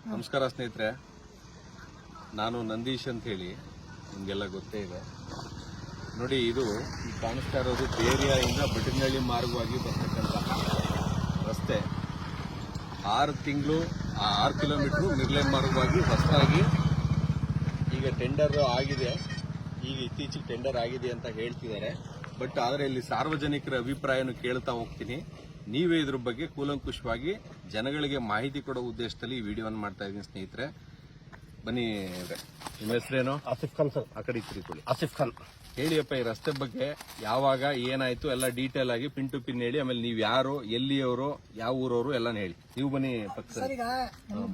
ನಮಸ್ಕಾರ ಸ್ನೇಹಿತರೆ, ನಾನು ನಂದೀಶ್ ಅಂತ ಹೇಳಿ ನಿಮಗೆಲ್ಲ ಗೊತ್ತೇ ಇದೆ. ನೋಡಿ, ಇದು ಕಾಣಿಸ್ತಾ ಇರೋದು ಬೇರಿಯಾಯಿಂದ ಬಟನಹಳ್ಳಿ ಮಾರ್ಗವಾಗಿ ಬರ್ತಕ್ಕಂಥ ರಸ್ತೆ. 6 ಕಿಲೋಮೀಟ್ರು ಮಿರ್ಲೇನ್ ಮಾರ್ಗವಾಗಿ ಹೊಸದಾಗಿ ಈಗ ಟೆಂಡರ್ ಆಗಿದೆ. ಈಗ ಇತ್ತೀಚೆಗೆ ಟೆಂಡರ್ ಆಗಿದೆ ಅಂತ ಹೇಳ್ತಿದ್ದಾರೆ. ಬಟ್ ಆದರೆ ಇಲ್ಲಿ ಸಾರ್ವಜನಿಕರ ಅಭಿಪ್ರಾಯನ ಕೇಳ್ತಾ ಹೋಗ್ತೀನಿ. ನೀವೇ ಇದ್ರ ಬಗ್ಗೆ ಕೂಲಂಕುಷವಾಗಿ ಜನಗಳಿಗೆ ಮಾಹಿತಿ ಕೊಡೋ ಉದ್ದೇಶದಲ್ಲಿ ಈ ವಿಡಿಯೋವನ್ನು ಮಾಡ್ತಾ ಇದ್ದೀನಿ ಸ್ನೇಹಿತರೆ. ಬನ್ನಿ, ನಿಮ್ಮ ಹೆಸರೇನು? ಆಸಿಫ್ ಖಾನ್ ಸರ್. ಆ ಕಡೆ ತಿರುಕೊಳ್ಳಿ. ಆಸಿಫ್ ಖಾನ್, ಹೇಳಿಯಪ್ಪ, ಈ ರಸ್ತೆ ಬಗ್ಗೆ ಯಾವಾಗ ಏನಾಯ್ತು ಎಲ್ಲ ಡೀಟೇಲ್ ಆಗಿ ಪಿನ್ ಟು ಪಿನ್ ಹೇಳಿ. ಆಮೇಲೆ ನೀವು ಯಾರು, ಎಲ್ಲಿಯವರು, ಯಾವ ಊರವರು ಎಲ್ಲ ಹೇಳಿ. ನೀವು ಬನ್ನಿ ಪಕ್ಕ. ಸರ್, ಈಗ ನಮ್ಮ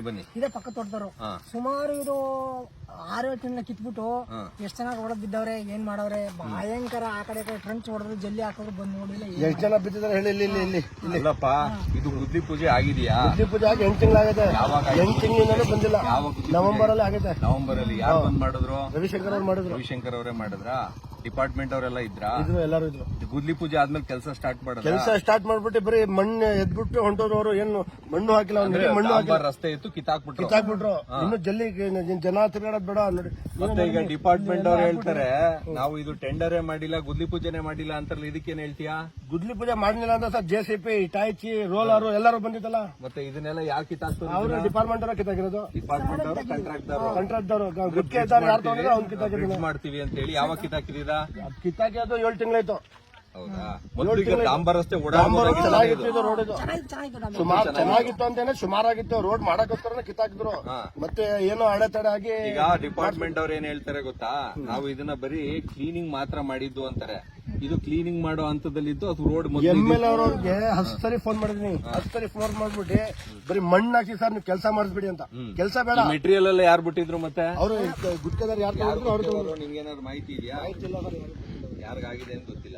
ಬನ್ನಿ ಇದೇ ಪಕ್ಕ ತೋಟದವರು ಸುಮಾರು ಇದು 6-7 ತಿಂಗಳ ಕಿತ್ಬಿಟ್ಟು ಎಷ್ಟು ಚೆನ್ನಾಗಿ ಹೊಡೆದ್ ಬಿದ್ದವ್ರೆ. ಏನ್ ಮಾಡವ್ರೆ, ಭಯಂಕರ. ಆ ಕಡೆ ಟ್ರಂಚ್ ಹೊಡೆದ್ರು, ಜಲ್ಲಿ ಹಾಕೋರು, ಬಂದು ನೋಡಿಲ್ಲ. ಎಷ್ಟು ಜನ ಬಿದ್ದಿದ್ದಾರೆ ಹೇಳಿ. ಇಲ್ಲಿ ಇಲ್ಲಪ್ಪ, ಇದು ಗುದ್ಲಿ ಪೂಜೆ ಆಗಿದೆಯಾ? ಗುದ್ಲಿ ಪೂಜೆ ಆಗಿ 8 ತಿಂಗಳಾಗಿದೆ. 8 ತಿಂಗಳಿಂದ ಬಂದಿಲ್ಲ. ನವೆಂಬರ್ ಅಲ್ಲಿ ಆಗಿದೆ. ನವೆಂಬರ್ ಅಲ್ಲಿ ಯಾರು ಬಂದ್ ಮಾಡಿದ್ರು? ರವಿಶಂಕರ್ ಅವ್ರು ಮಾಡಿದ್ರು. ರವಿಶಂಕರ್ ಅವರೇ ಮಾಡಿದ್ರಾ? ಡಿಪಾರ್ಟ್ಮೆಂಟ್ ಅವರೆಲ್ಲ ಇದ್ರಾ? ಎಲ್ಲರೂ ಇದ್ರು. ಗುದ್ಲಿ ಪೂಜೆ ಆದ್ಮೇಲೆ ಕೆಲಸ ಸ್ಟಾರ್ಟ್ ಮಾಡಿದ್ರು. ಕೆಲಸ ಸ್ಟಾರ್ಟ್ ಮಾಡ್ಬಿಟ್ಟು ಬರೀ ಮಣ್ಣು ಎದ್ಬಿಟ್ಟು ಹೊಂಟೋದವರು. ಏನು ಮಣ್ಣು ಹಾಕಿಲ್ಲ, ಮಣ್ಣು ಹಾಕಿ ರಸ್ತೆ ಇತ್ತು, ಕಿತ್ತಾಕ್ಬಿಟ್ರು. ಇನ್ನು ಜಲ್ಲಿ ಜನ ತಿರುಗಾಡೋದ್ ಬೇಡ ನೋಡಿ. ಮತ್ತೆ ಈಗ ಡಿಪಾರ್ಟ್ಮೆಂಟ್ ಅವ್ರು ಹೇಳ್ತಾರೆ, ನಾವು ಇದು ಟೆಂಡರೇ ಮಾಡಿಲ್ಲ, ಗುದ್ಲಿ ಪೂಜೆನೆ ಮಾಡಿಲ್ಲ ಅಂತಾರಲ್ಲ, ಇದಕ್ಕೇನ್ ಹೇಳ್ತೀಯಾ? ಗುದ್ಲಿ ಪೂಜೆ ಮಾಡಲಿಲ್ಲ ಅಂತ ಸರ್ JCP, ಇಟಾಚಿ, ರೋಲರ್ ಎಲ್ಲರೂ ಬಂದಿತ್ತಲ್ಲ. ಮತ್ತೆ ಇದನ್ನೆಲ್ಲ ಯಾರು ಕಿತ್ತಾಕ್ತಾರೆ? ಅವರು ಡಿಪಾರ್ಟ್ಮೆಂಟ್ ಅವರು ಕಿತ್ತಾಕಿರೋದು. ಡಿಪಾರ್ಟ್ಮೆಂಟ್ ಅವರು ಕಾಂಟ್ರಾಕ್ಟ್ ಗುತ್ತಿಗೆ ಇದ್ದಾರೆ, ಯಾರು ತಗೊಂಡಿದ್ರೆ ಅವ್ನು ಕಿತ್ತಾಕಿರೋದು. ಮಾಡ್ತೀವಿ ಅಂತ ಹೇಳಿ ಯಾವಾಗ ಕಿತ್ತಾಕಿದೀರಾ? ಕಿತ್ತಾಕಿ ಅದು 7 ತಿಂಗಳಾಯ್ತು. ಹೌದಾ? ಮೊದಲು ಈಗ ಡಾಂಬರ್ ರಸ್ತೆ ಚೆನ್ನಾಗಿತ್ತು ಇದು ರೋಡ್. ಇದು ಚೆನ್ನಾಗಿತ್ತು. ಸುಮಾರು ಚೆನ್ನಾಗಿತ್ತು ಅಂತಾನೆ, ಸುಮಾರಾಗಿತ್ತು. ರೋಡ್ ಮಾಡಕ್ಕೋಸ್ಕರ ಕಿತ್ತಾಕಿದ್ರು. ಮತ್ತೆ ಏನೋ ಅಡೆತಡೆ ಆಗಿ ಈಗ ಡಿಪಾರ್ಟ್ಮೆಂಟ್ ಅವ್ರು ಏನ್ ಹೇಳ್ತಾರೆ ಗೊತ್ತಾ? ನಾವು ಇದನ್ನ ಬರೀ ಕ್ಲೀನಿಂಗ್ ಮಾತ್ರ ಮಾಡಿದ್ದು ಅಂತಾರೆ. ಇದು ಕ್ಲೀನಿಂಗ್ ಮಾಡೋ ಹಂತದಲ್ಲಿದ್ದು ಅದು ರೋಡ್. MLA ಅವ್ರಿಗೆ 10 ಸರಿ ಫೋನ್ ಮಾಡಿದೀನಿ. 10 ಸರಿ ಫೋನ್ ಮಾಡ್ಬಿಟ್ಟು ಬರೀ ಮಣ್ಣು ಹಾಕಿ ಸರ್ ನೀವು ಕೆಲಸ ಮಾಡಿಸ್ಬಿಡಿ ಅಂತ. ಕೆಲಸ ಬೇಡ. ಮೆಟೀರಿಯಲ್ ಎಲ್ಲ ಯಾರು ಬಿಟ್ಟಿದ್ರು? ಮತ್ತೆ ಅವರು ಗುತ್ತಿಗೆದಾರ ಯಾರು ಅವ್ರು ನಿಮ್ಗೇನಾದ್ರು ಮಾಹಿತಿ ಇದೆಯಾ? ಯಾರಿಗಾಗಿದೆ ಅಂತ ಗೊತ್ತಿಲ್ಲ.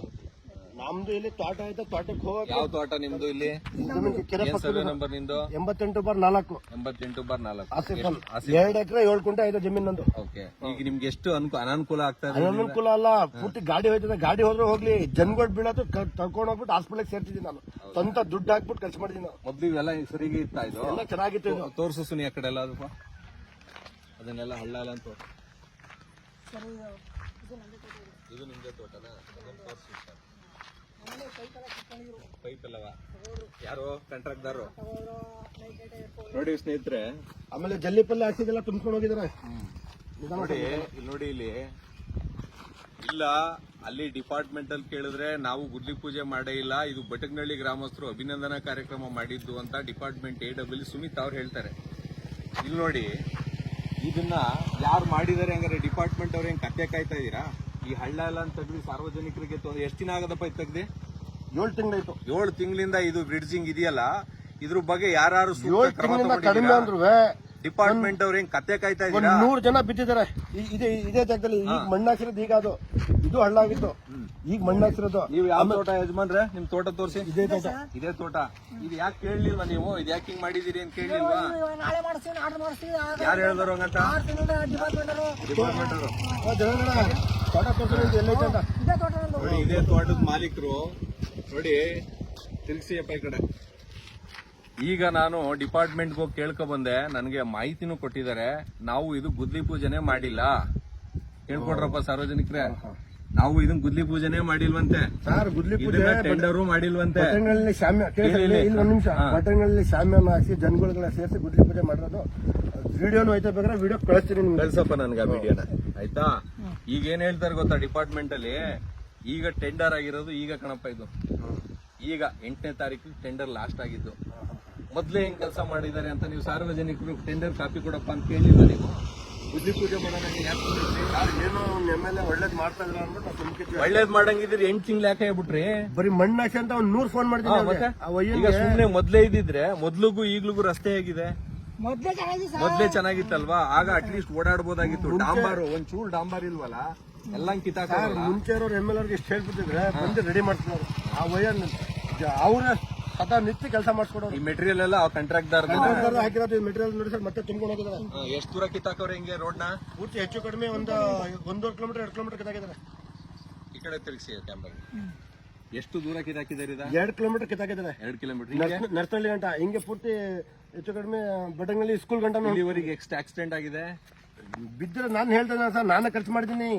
ನಮ್ದು ಇಲ್ಲಿ ತೋಟ ಐತೆ. ತೋಟಕ್ಕೆ ಹೋಗಕ್ಕೆ ಯಾವ ತೋಟ ನಿಮ್ದು? ಇಲ್ಲಿ ಕೆರೆ ಸರ್ವೆ ನಂಬರ್ ನಿಂದು? 88/4. 88/4. ಆಸಿಫ್ 2 ಎಕರೆ 7 ಕುಂಟೆ ಐತೆ ಜಮೀನ್ ನಂದು. ಓಕೆ. ಈಗ ನಿಮ್ಗೆ ಎಷ್ಟು ಅನಾನುಕೂಲ ಆಗ್ತಾ ಇದೆ? ಅನುಕೂಲ ಅಲ್ಲ, ಪೂರ್ತಿ ಗಾಡಿ ಹೋಯ್ತದೆ. ಗಾಡಿ ಹೋದ್ರೆ ಹೋಗ್ಲಿ, ಜನಗಳು ಬೀಳೋದು ತಗೊಂಡ್ ಹೋಗ್ಬಿಟ್ಟು ಹಾಸ್ಪಿಟಲ್ ಸೇರ್ತಿದ್ದೀನಿ ನಾನು. ಸ್ವಂತ ದುಡ್ಡು ಹಾಕ್ಬಿಟ್ಟು ಕೆಲಸ ಮಾಡಿದ್ದೀನಿ ನಾನು. ಮೊದ್ಲು ಇವೆಲ್ಲ ಸರಿಗೆ ಇತ್ತಾ? ಇದು ಎಲ್ಲ ಚೆನ್ನಾಗಿತ್ತು. ಇದು ತೋರ್ಸು ಸುನಿ ಆ ಕಡೆ ಎಲ್ಲ. ಅದನ್ನೆಲ್ಲ ಹಳ್ಳ ಎಲ್ಲ ಅಂತ. ಇದು ನಿಮ್ದೇ ತೋಟನಾ? ಪೈಪ್ ಎಲ್ಲವಾ? ಯಾರು ಕಾಂಟ್ರಾಕ್ಟ್ದಾರು? ನೋಡಿ ಸ್ನೇಹಿತರೆ, ಆಮೇಲೆ ಜಲ್ಲಿ ಪಲ್ಲೆ ಹಾಕಿದೆಲ್ಲ ತುಂಬ್ಕೊಂಡು ಹೋಗಿದಾರೆ. ನೋಡಿ ಇಲ್ಲಿ ಇಲ್ಲ, ಅಲ್ಲಿ ಡಿಪಾರ್ಟ್ಮೆಂಟ್ ಅಲ್ಲಿ ಕೇಳಿದ್ರೆ ನಾವು ಗುದ್ಲಿ ಪೂಜೆ ಮಾಡೇ ಇಲ್ಲ, ಇದು ಬಟಗನಹಳ್ಳಿ ಗ್ರಾಮಸ್ಥರು ಅಭಿನಂದನಾ ಕಾರ್ಯಕ್ರಮ ಮಾಡಿದ್ದು ಅಂತ ಡಿಪಾರ್ಟ್ಮೆಂಟ್ AW ಸುಮಿತ್ ಅವ್ರು ಹೇಳ್ತಾರೆ. ಇಲ್ಲಿ ನೋಡಿ, ಇದನ್ನ ಯಾರು ಮಾಡಿದಾರೆ ಹಂಗಾರೆ? ಡಿಪಾರ್ಟ್ಮೆಂಟ್ ಅವ್ರು ಹೆಂಗ್ ಕತ್ತೆ ಕಾಯ್ತಾ ಇದೀರಾ? ಈ ಹಳ್ಳ ಎಲ್ಲ ಅಂತ ತೆಗ್ದು ಸಾರ್ವಜನಿಕರಿಗೆ ಎಷ್ಟು ದಿನ ಆಗದಪ್ಪ ಇದು ತೆಗ್ದಿ? 7 ತಿಂಗಳಾಯ್ತು. 7 ತಿಂಗಳಿಂದ ಇದು ಬ್ರಿಡ್ಜಿಂಗ್ ಇದೆಯಲ್ಲ, ಇದ್ರ ಬಗ್ಗೆ ಯಾರು 7 ತಿಂಗಳಿಂದ ಕಡಿಮೆ ಅಂದ್ರು ಡಿಪಾರ್ಟ್ಮೆಂಟ್ ಅವ್ರು ಹೆಂಗ್ ಕತ್ತೆ ಕಾಯ್ತಾ ಇದೀರಾ? 100 ಜನ ಬಿದ್ದಿದ್ದಾರೆ ಇದೇ ಜಾಗದಲ್ಲಿ. ಈಗ ಮಣ್ಣಾಕಿರೋದು, ಈಗ ಇದು ಹಳ್ಳಾಗಿತ್ತು, ಈಗ ಮಣ್ಣಾಕಿರೋದು. ನೀವು ಯಾವ ತೋಟ ಯಜಮಾನ್ರೆ? ನಿಮ್ ತೋಟ ತೋರಿಸಿ. ಇದೇ ತೋಟ. ಇದೇ ತೋಟ. ಇದು ಯಾಕೆ ಕೇಳಲಿಲ್ವಾ ನೀವು? ಇದು ಯಾಕೆ ಹಿಂಗ್ ಮಾಡಿದೀರಿ ಅಂತ ಕೇಳಲಿಲ್ವಾ? ನಾಳೆ ಮಾಡಿಸ್ತೀವಿ, ಆರ್ಡರ್ ಮಾಡಿಸ್ತೀವಿ. ಯಾರು ಹೇಳಿದ್ರು ಹಂಗಂತ? ಡಿಪಾರ್ಟ್ಮೆಂಟ್ ಅವರು ತೋಟ ತೋರಿಸಿ ಎಲ್ಲೈತೆ ಅಂತ. ಇದೇ ತೋಟ ನೋಡಿ, ಇದೇ ತೋಟದ ಮಾಲೀಕರು. ನೋಡಿ, ತಿರ್ಗಿಸಿಯಪ್ಪ ಈ ಕಡೆ. ಈಗ ನಾನು ಡಿಪಾರ್ಟ್ಮೆಂಟ್ಗೆ ಹೋಗಿ ಕೇಳ್ಕೊ ಬಂದೆ, ನನಗೆ ಮಾಹಿತಿನೂ ಕೊಟ್ಟಿದ್ದಾರೆ. ನಾವು ಇದು ಗುದ್ಲಿ ಪೂಜೆನೆ ಮಾಡಿಲ್ಲ. ಕೇಳ್ಕೊಡ್ರಪ್ಪ ಸಾರ್ವಜನಿಕರೇ, ನಾವು ಇದನ್ನ ಗುದ್ಲಿ ಪೂಜೆನೆ ಮಾಡಿಲ್ವಂತೆ. ಸರ್, ಗುದ್ಲಿ ಪೂಜೆ ಟೆಂಡರು ಮಾಡಿಲ್ವಂತೆ. ಬಟನ್ಗಳಲ್ಲಿ ಒಂದು ನಿಮಿಷ, ಬಟನ್ಗಳಲ್ಲಿ ಶಾಮ್ಯಾನ ಹಾಕಿ ಜನಗಳನ್ನ ಸೇರಿಸಿ ಗುದ್ಲಿ ಪೂಜೆ ಮಾಡಿರೋದು. ವಿಡಿಯೋನು ಐತೆ, ಬೇಕಾದ್ರೆ ವಿಡಿಯೋ ಕಳಿಸ್ತೀನಿ ನಿಮ್ಗೆ. ಕಳ್ಸಪ್ಪ ನನ್ಗೆ ಆ ವಿಡಿಯೋನ, ಆಯ್ತಾ? ಈಗ ಏನ್ ಹೇಳ್ತಾರೆ ಗೊತ್ತಾ ಡಿಪಾರ್ಟ್ಮೆಂಟ್ ಅಲ್ಲಿ? ಈಗ ಟೆಂಡರ್ ಆಗಿರೋದು ಈಗ ಕಣಪ್ಪ. ಇದು ಈಗ 8ನೇ ತಾರೀಕು ಟೆಂಡರ್ ಲಾಸ್ಟ್ ಆಗಿದ್ದು. ಮೊದ್ಲೇ ಹೆಂಗ್ ಕೆಲಸ ಮಾಡಿದ್ದಾರೆ ಅಂತ ನೀವು ಸಾರ್ವಜನಿಕರು ಟೆಂಡರ್ ಕಾಪಿ ಕೊಡಪ್ಪ ಅಂತ ಕೇಳಿಲ್ಲ ನೀವು? ಗುದ್ಲಿ ಪೂಜೆ ಮಾಡೋಣ ಏನೋ MLA ಒಳ್ಳೇದ್ ಮಾಡ್ತಾ ಇದ್ರ ಅಂದ್ಬಿಟ್ಟು ಒಳ್ಳೇದ್ ಮಾಡಂಗಿದ್ರೆ 8 ತಿಂಗಳು ಯಾಕೆ ಹೇಳ್ಬಿಟ್ರಿ? ಬರೀ ಮಣ್ಣು ಹಾಕಿ ಅಂತ 100 ಫೋನ್ ಮಾಡ್ತೀನಿ. ಈಗ ಸುಮ್ನೆ ಮೊದ್ಲೇ ಇದ್ದಿದ್ರೆ ಮೊದ್ಲಿಗೂ ಈಗ್ಲಿಗೂ ರಸ್ತೆ ಹೇಗಿದೆ? ಮೊದಲೇ ಚೆನ್ನಾಗಿತ್ತಲ್ವಾ? ಆಗ ಅಟ್ಲೀಸ್ಟ್ ಓಡಾಡ್ಬೋದಾಗಿತ್ತು. ಡಾಂಬಾರು ಒಂಚೂರು ಡಾಂಬಾರ್ ಇಲ್ವಲ್ಲ, ಎಲ್ಲ ಕಿತ್ತಾಕ. ಮುಂಚೆ ಇರೋರು MLA ಇಷ್ಟು ಹೇಳ್ಬಿಟ್ಟಿದ್ರೆ ಬಂದು ರೆಡಿ ಮಾಡ್ತಿದ್ರು. ಆ ವಯರ್ ಅವ್ರ ಸದಾ ನಿತ್ಯ ಕೆಲಸ ಮಾಡಿಸ್ಕೊಡೋರು. ಈ ಮೆಟೀರಿಯಲ್ ಎಲ್ಲ ಕಾಂಟ್ರಾಕ್ಟ್ದಾರ ಹಾಕಿರೋದು. ಈ ಮೆಟೀರಿಯಲ್ ನೋಡಿ ಸರ್, ಮತ್ತೆ ತುಂಬ್ಕೊಂಡು ಹೋಗಿದ್ದಾರೆ. ಎಷ್ಟು ದೂರ ಕಿತ್ತಾಕವ್ರೆ ಹಿಂಗೆ ರೋಡ್ನ? ಪೂರ್ತಿ ಹೆಚ್ಚು ಕಡಿಮೆ 1.5 ಕಿಲೋಮೀಟರ್ 2 ಕಿಲೋಮೀಟರ್ ಕಿತ್ತಾಕಿದ್ದಾರೆ. ಈ ಕಡೆ ತಿರುಗಿಸಿ ಕ್ಯಾಮ್ರಾ. ಎಷ್ಟು ದೂರ ಕಿತ್ತಾಕಿದ್ದಾರೆ? 2 ಕಿಲೋಮೀಟರ್ ಕಿತ್ತಾಕಿದ್ದಾರೆ. 2 ಕಿಲೋಮೀಟರ್ ನರ್ಸಳ್ಳಿ ಗಂಟ ಹಿಂಗೆ ಪೂರ್ತಿ ಹೆಚ್ಚು ಕಡಿಮೆ ಬಟಂಗಲ್ಲಿ ಸ್ಕೂಲ್ ಗಂಟನು ಇಲ್ಲಿವರೆಗೆ ಎಷ್ಟು ಆಕ್ಸಿಡೆಂಟ್ ಆಗಿದೆ? ಬಿದ್ದರೆ ನಾನು ಹೇಳ್ತೇನೆ ಸರ್, ನಾನೇ ಖರ್ಚು ಮಾಡಿದ್ದೀನಿ.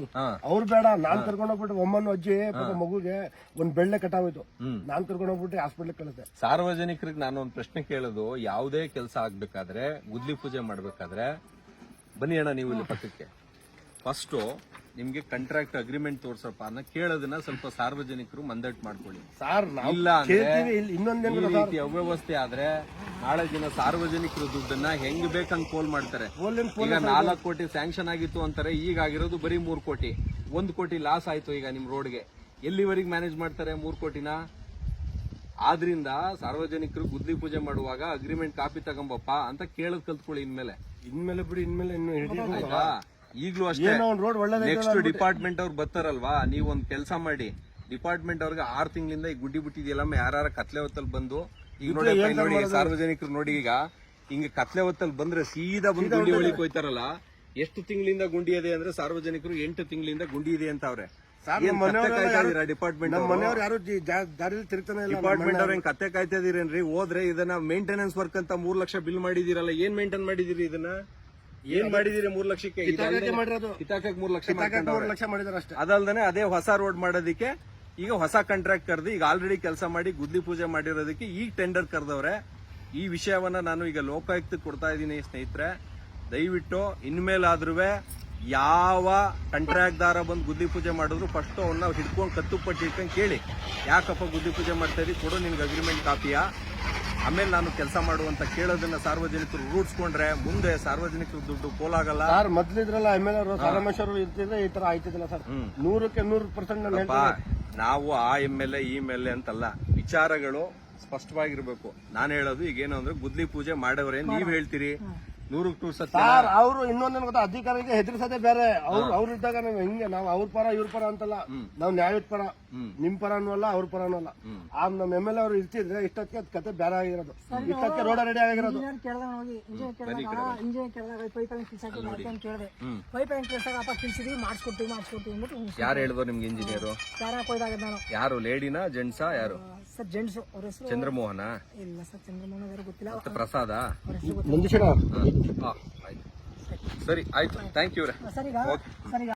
ಅವ್ರು ಬೇಡ, ನಾನ್ ಕರ್ಕೊಂಡೋಗ್ಬಿಟ್ಟು ಒಮ್ಮನ ಅಜ್ಜಿ ಪಾಪ ಮಗುಗೆ ಒಂದ್ ಬೆಳ್ಳೆ ಕಟ್ಟಾಗೋಯ್ತು, ನಾನ್ ಕರ್ಕೊಂಡೋಗ್ಬಿಟ್ಟು ಹಾಸ್ಪಿಟ್ಲಿಗೆ ಕಳಿಸ್ದೆ. ಸಾರ್ವಜನಿಕರಿಗೆ ನಾನು ಒಂದು ಪ್ರಶ್ನೆ ಕೇಳೋದು, ಯಾವುದೇ ಕೆಲಸ ಆಗ್ಬೇಕಾದ್ರೆ, ಗುದ್ಲಿ ಪೂಜೆ ಮಾಡ್ಬೇಕಾದ್ರೆ, ಬನ್ನಿ ಅಣ್ಣ ನೀವು ಇಲ್ಲಿ ಪಕ್ಕಕ್ಕೆ, ಫಸ್ಟ್ ನಿಮ್ಗೆ ಕಾಂಟ್ರಾಕ್ಟ್ ಅಗ್ರಿಮೆಂಟ್ ತೋರ್ಸಪ್ಪ ಅನ್ನೋ ಕೇಳೋದನ್ನ ಸ್ವಲ್ಪ ಸಾರ್ವಜನಿಕರು ಮಂದಟ್ ಮಾಡ್ಕೊಳ್ಳಿ ಸರ್. ಇಲ್ಲ ಅಂದ್ರೆ ಇನ್ನೊಂದೇನು ಈ ರೀತಿ ಅವ್ಯವಸ್ಥೆ ಆದ್ರೆ ನಾಳೆ ದಿನ ಸಾರ್ವಜನಿಕರು ದುಡ್ಡನ್ನ ಹೆಂಗ್ ಬೇಕಂಗ್ ಪೋಲ್ ಮಾಡ್ತಾರೆ. ಈಗ 4 ಕೋಟಿ ಸ್ಯಾಂಕ್ಷನ್ ಆಗಿತ್ತು ಅಂತಾರೆ, ಈಗ ಆಗಿರೋದು ಬರೀ 3 ಕೋಟಿ. 1 ಕೋಟಿ ಲಾಸ್ ಆಯ್ತು ಈಗ ನಿಮ್ ರೋಡ್ಗೆ. ಎಲ್ಲಿವರೆಗೆ ಮ್ಯಾನೇಜ್ ಮಾಡ್ತಾರೆ 3 ಕೋಟಿನ? ಆದ್ರಿಂದ ಸಾರ್ವಜನಿಕರು ಗುದ್ಲಿ ಪೂಜೆ ಮಾಡುವಾಗ ಅಗ್ರಿಮೆಂಟ್ ಕಾಪಿ ತಗೊಂಬಪ್ಪ ಅಂತ ಕೇಳದ್ ಕಲ್ತ್ಕೊಳ್ಳಿ. ಇನ್ಮೇಲೆ ಬಿಡಿ, ಇನ್ಮೇಲೆ ಇನ್ನು ಆಯ್ತಾ? ಈಗ್ಲೂ ಅಷ್ಟೇ, ರೋಡ್ ಒಳ್ಳೆ ನೆಕ್ಸ್ಟ್ ಡಿಪಾರ್ಟ್ಮೆಂಟ್ ಅವ್ರು ಬರ್ತಾರಲ್ವಾ, ನೀವು ಒಂದ್ ಕೆಲಸ ಮಾಡಿ, ಡಿಪಾರ್ಟ್ಮೆಂಟ್ ಅವ್ರಿಗೆ 6 ತಿಂಗಳಿಂದ ಈ ಗುಡ್ಡಿ ಬಿಟ್ಟಿದೆಯಲ್ಲ, ಯಾರ ಕತ್ಲೆ ಹೊತ್ತಲ್ಲಿ ಬಂದು ಈಗ ನೋಡಿ ಸಾರ್ವಜನಿಕರು ನೋಡಿ, ಈಗ ಹಿಂಗ ಕತ್ಲೆ ಹೊತ್ತಲ್ಲಿ ಬಂದ್ರೆ ಸೀದಾ ಬಂದು ಗುಂಡಿ ಹೊಳಿಕ್ ಹೋಯ್ತಾರಲ್ಲ. ಎಷ್ಟು ತಿಂಗಳಿಂದ ಗುಂಡಿ ಇದೆ ಅಂದ್ರೆ ಸಾರ್ವಜನಿಕರು 8 ತಿಂಗಳಿಂದ ಗುಂಡಿ ಇದೆ ಅಂತ ಅವ್ರೆ. ಡಿಪಾರ್ಟ್ಮೆಂಟ್ ಮನೆಯವ್ರು ಯಾರು ದಾರಿಯಲ್ಲಿ ತಿರ್ತಾನೆ ಇಲ್ಲ. ಡಿಪಾರ್ಟ್ಮೆಂಟ್ ಅವ್ರ ಹೆಂಗ್ ಕತ್ತೆ ಕಾಯ್ತಾ ಇದೀರೇನ್ರಿ? ಹೋದ್ರೆ ಇದನ್ನ ಮೇಂಟೆನೆನ್ಸ್ ವರ್ಕ್ ಅಂತ 3 ಲಕ್ಷ ಬಿಲ್ ಮಾಡಿದಿರಲ್ಲ, ಏನ್ ಮೇಂಟೈನ್ ಮಾಡಿದಿರಿ? ಇದನ್ನ ಏನ್ ಮಾಡಿದಿರಿ? 3 ಲಕ್ಷಕ್ಕೆ ಕಿತಾಕಕ್ಕೆ 3 ಲಕ್ಷ ಮಾಡಿದಾರೆ ಅಷ್ಟೇ. ಅದಲ್ದೇ ಅದೇ ಹೊಸ ರೋಡ್ ಮಾಡೋದಕ್ಕೆ ಈಗ ಹೊಸ ಕಾಂಟ್ರಾಕ್ಟ್ ಕರೆದು ಈಗ ಆಲ್ರೆಡಿ ಕೆಲಸ ಮಾಡಿ ಗುದ್ಲಿ ಪೂಜೆ ಮಾಡಿರೋದಕ್ಕೆ ಈಗ ಟೆಂಡರ್ ಕರೆದವ್ರೆ. ಈ ವಿಷಯವನ್ನ ನಾನು ಈಗ ಲೋಕಾಯುಕ್ತಕ್ಕೆ ಕೊಡ್ತಾ ಇದ್ದೀನಿ ಸ್ನೇಹಿತರೆ. ದಯವಿಟ್ಟು ಇನ್ಮೇಲಾದ್ರೂ ಯಾವ ಕಾಂಟ್ರಾಕ್ಟ್ದಾರ ಬಂದು ಗುದ್ಲಿ ಪೂಜೆ ಮಾಡಿದ್ರು ಫಸ್ಟ್ ಅವನ್ನ ಹಿಡ್ಕೊಂಡು ಕತ್ತುಪಟ್ಟಿ ಹಿಡ್ಕೊಂಡು ಕೇಳಿ, ಯಾಕಪ್ಪ ಗುದ್ಲಿ ಪೂಜೆ ಮಾಡ್ತಾ ಇದ್ದೀವಿ, ಕೊಡು ನಿನ್ಗೆ ಅಗ್ರಿಮೆಂಟ್ ಕಾಪಿಯಾ, ಆಮೇಲೆ ನಾನು ಕೆಲಸ ಮಾಡುವಂತ ಕೇಳೋದನ್ನ ಸಾರ್ವಜನಿಕರು ರೂಢಿಸ್ಕೊಂಡ್ರೆ ಮುಂದೆ ಸಾರ್ವಜನಿಕರು ದುಡ್ಡು ಪೋಲಾಗಲ್ಲ. ಸರ್ ಮೊದ್ಲಿದ್ರಲ್ಲ MLA ಅವರು ಸಾರಾಮೇಶ್ವರ ಇರ್ತಿದ್ರೆ ಈ ತರ ಆಯ್ತಿದ್ದಿಲ್ಲ ಸರ್. 100ಕ್ಕೆ 100% ನಾವು ಆ MLA ಈ MLA ಅಂತಲ್ಲ, ವಿಚಾರಗಳು ಸ್ಪಷ್ಟವಾಗಿರ್ಬೇಕು. ನಾನು ಹೇಳೋದು ಈಗೇನು ಅಂದ್ರೆ ಗುದ್ಲಿ ಪೂಜೆ ಮಾಡವ್ರೆ ನೀವ್ ಹೇಳ್ತೀರಿ 100ಕ್ಕೆ 100 ಸತ್ಯ. ಸರ್ ಅವರು ಇನ್ನೊಂದೇನು ಗೊತ್ತಾ, ಅಧಿಕಾರಿಗೆ ಹೆದರ್ಸೋದೇ ಬೇರೆ. ಅವ್ರು ಇದ್ದಾಗ ನಾವು ಹಿಂಗೆ ನಾವು ಅವ್ರ ಪರ ಇವ್ರ ಪರ ಅಂತಲ್ಲ, ನಾವು ನ್ಯಾಯದ ಪರ, ನಿಮ್ ಪರನೂ ಅಲ್ಲ ಅವ್ರ ಪರನೂ ಅಲ್ಲ. ಆ ನಮ್ಮ MLA ಅವ್ರು ಇರ್ತಿದ್ರೆ ಇಷ್ಟಕ್ಕೆ ಅದ್ ಕತೆ ಬೇರೆ ಆಗಿರೋದು, ಇಷ್ಟಕ್ಕೆ ರೋಡ ರೆಡಿ ಆಗಿರೋದು. ಇಂಜಿನಿಯರ್ ಕೇಳಿದಾಗ ಪೈಪ್ ಲೈನ್ ಕಿಲ್ಸಾಕಿಲ್ಲ ಅಂತ ಕೇಳಿದೆ. ಪೈಪ್ ಲೈನ್ ಕಿಲ್ಸಾಗ ಅಪ್ಪ ಕಿಲ್ಸಿದ್ವಿ, ಮಾಡಿಸ್ಕೊಡ್ತೀವಿ ಅಂದ್ಬಿಟ್ಟು ಯಾರು ಹೇಳಿದ್ರು ನಿಮ್ಗೆ ಇಂಜಿನಿಯರ್? ಯಾರ ಕೊಯ್ದಾಗ ನಾನು. ಯಾರು, ಲೇಡಿನಾ ಜೆಂಟ್ಸಾ? ಯಾರು? Sir gents. ಅವ್ರ ಹೆಸರು ಚಂದ್ರಮೋಹನ? ಇಲ್ಲ ಸರ್, ಚಂದ್ರಮೋಹನ್ ಯಾರು ಗೊತ್ತಿಲ್ಲ. ಪ್ರಸಾದ? ಮುಂದಿನ ಆಯ್ತು, ಸರಿ ಆಯ್ತು, ಥ್ಯಾಂಕ್ ಯು. ಸರ್ ಈಗ